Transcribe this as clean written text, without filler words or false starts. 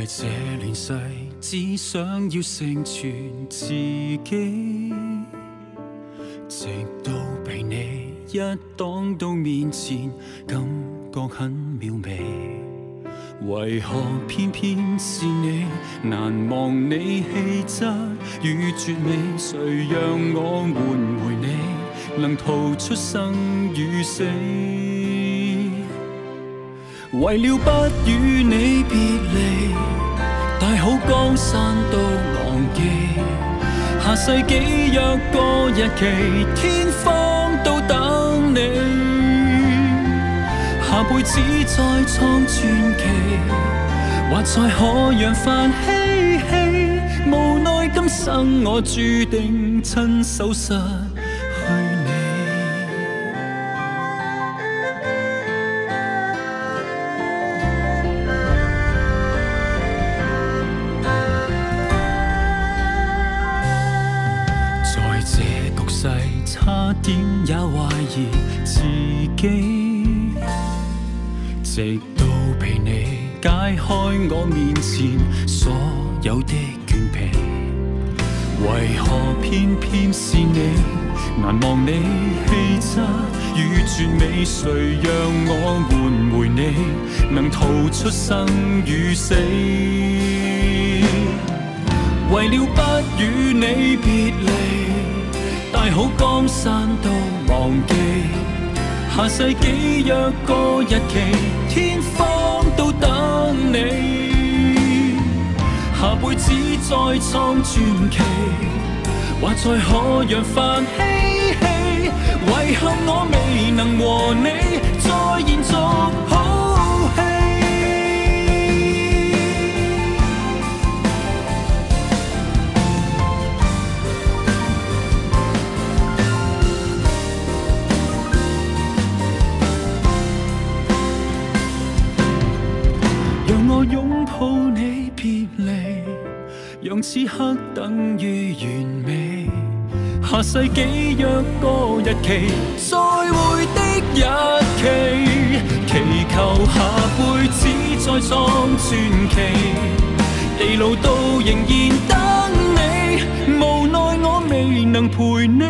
這亂世，只想要成全自己，直到被你一擋到面前，感覺很渺微。為何偏偏是你？難忘你氣質與絕美，誰讓我換回你，能逃出生與死？為了不與你別離，大好江山都忘記，下世紀約個日期，天荒都等你。下輩子再創傳奇，或再可揚帆嬉戲，無奈今生我注定親手失去你。在這局勢，差點也懷疑自己，直到被你解開我面前所有的倦皮。為何偏偏是你？難忘你氣質與絕美，誰讓我換回你，能逃出生與死？為了不與你別離，大好江山都忘記，下世紀約個日期，天荒都等你。下輩子再創傳奇，或再可揚帆嬉戲，遺憾我未能和你再延續好戲。讓我擁抱你別離，讓此刻等於完美，下世紀約個日期，再會的日期，祈求下輩子再創傳奇，地老都仍然等你，無奈我未能陪你